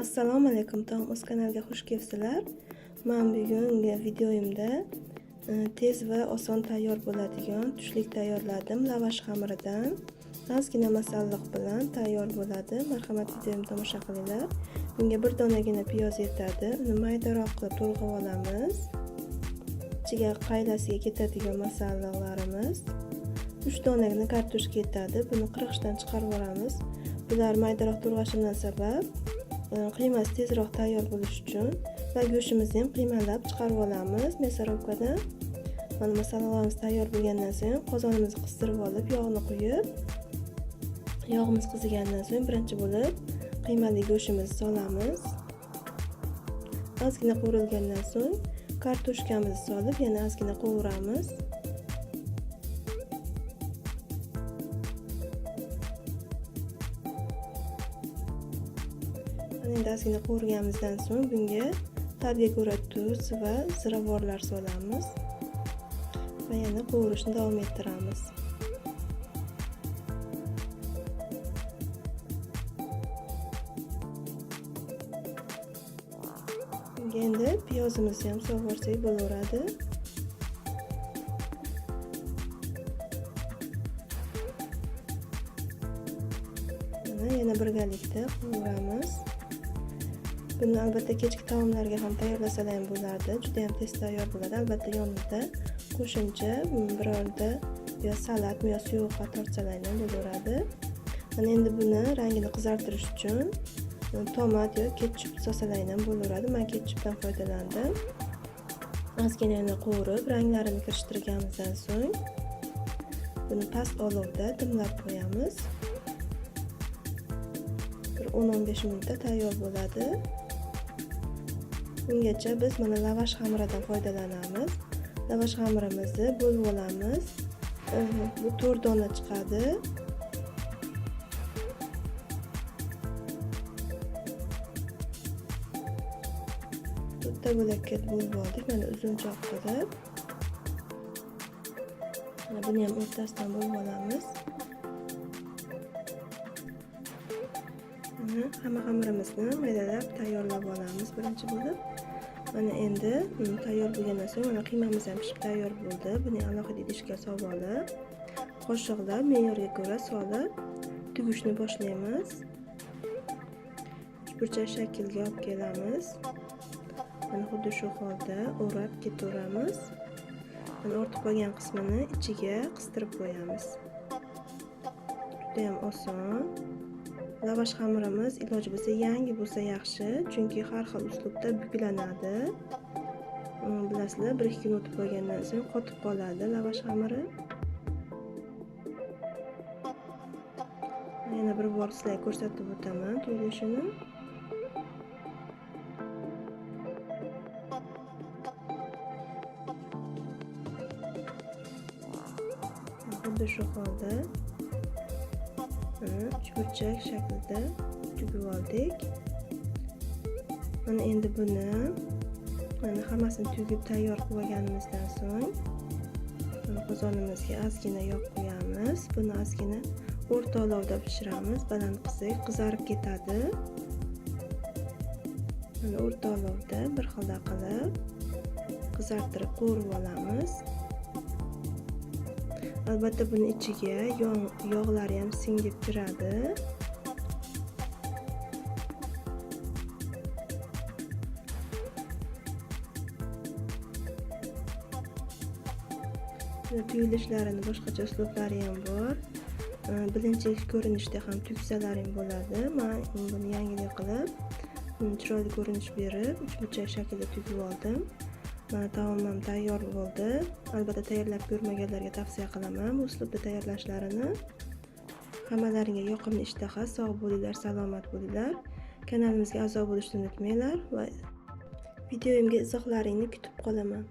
Assalomu alaykum, o'z kanalga xush kelibsizlar. Men bugungi videoyimda tez va oson tayyor bo'ladigan tushlik tayyorladim. Lavash xamiridan ozgina masalliq bilan tayyor bo'ladi. Marhamat, videoyimni tomosha qilinglar. Bunga bir donagina piyoz yetadi. Uni maydaroq qilib to'g'rab olamiz. Ichiga qaylasiga ketadigan masalliqlarimiz 3 donagina kartoshka yetadi. Buni qirg'ichdan chiqarib olamiz. Bular maydaroq to'g'rashimdan sabab qiymasi tezroq tayyor bo'lishi uchun va go'shtimizni ham qiymalab chiqarib olamiz. Мясорубкаdan mana masalliqlarimiz tayyor bo'lgandan so'ng qozonimizni qistirib olib, yog'ni quyib, yog'imiz qizigandan so'ng birinchi bo'lib qiymali go'shtimizni solamiz. Ozgina qovurilgandan so'ng kartoshkamizni solib, yana ozgina qovuramiz. Endi ozgina qovurganimizdan so'ng bunga tabga ko'ra tuz va ziravorlar solamiz va yana qovurishni davom ettiramiz. Endi piyozimizni ham solib yuborsak bo'laveradi. Yana birgalikda qovuramiz. Buni albatta kechki taomlarga ham tayyorlasalar ham bo'lardi. Juda ham tez tayyor bo'ladi. Albatta yonida qo'shimcha birorta yo salat yo suyuqqa tortsalar ham bo'laveradi. Mana endi buni rangini qizartirish uchun tomat yo ketchup solsalar ham bo'laveradi. Men ketchupdan foydalandim. Ozgina yana qovurib, ranglarini kirishtirganimizdan so'ng buni past olovda dimlab qo'yamiz. 10-15 minutda tayyor bo'ladi. Bungacha biz mana lavash xamiridan foydalanamiz. Lavash xamirimizni bo'lib olamiz. Bu 4 dona chiqadi. To'rtta bo'lakka bo'lib oldik. Mana uzunchoq qilib. Mana buni ham o'rtasidan bo'lib olamiz. Hamma xamirimizni maydalab tayyorlab olamiz birinchi bo'lib. Mana endi tayyor bo'lgandan so'ng mana qiymamiz ham pishib tayyor bo'ldi. Buni alohida idishga solib olib, qoshiqlab me'yorga ko'ra solib tugishni boshlaymiz. Uchburchak shaklga olib kelamiz. Mana xuddi shu holda o'rab ketaveramiz. Mana ortib qolgan qismini ichiga qistirib qo'yamiz. Juda ham oson. Lavash xamirimiz iloji bo'lsa yangi bo'lsa yaxshi, chunki har xil uslubda buklanadi. Bilasizlar, 1-2 kun o'tib qolgandan so'ng qotib qoladi lavash xamiri. Yana bir bor sizlarga ko'rsatib o'taman to'yilishini. Xuddi shu holda uchburchak shaklida tugib oldik. Mana endi buni hammasini tugib tayyor qilib olganimizdan so'ng qozonimizga ozgina yog' qo'yamiz. Buni ozgina o'rta olovda pishiramiz. Baland qilsak qizarib ketadi. Mana o'rta olovda bir xilda qilib qizartirib qovurib olamiz. Albatta buni ichiga yog'lari ham singib kiradi. Tuyilishlarini boshqacha uslublari ham bor. Birinchi ko'rinishda ham tugsalar ham bo'ladi. Men buni yangilik qilib, chiroyli ko'rinish berib, uchburchak shaklida tugib oldim. Mana taomim tayyor bo'ldi. Albatta tayyorlab ko'rmaganlarga tavsiya qilaman bu uslubda tayyorlashlarini. Hammalaringga yoqimli ishtaha, sog' bo'linglar, salomat bo'linglar. Kanalimizga a'zo bo'lishni unutmanglar va videoyimga izohlaringni kutib qolaman.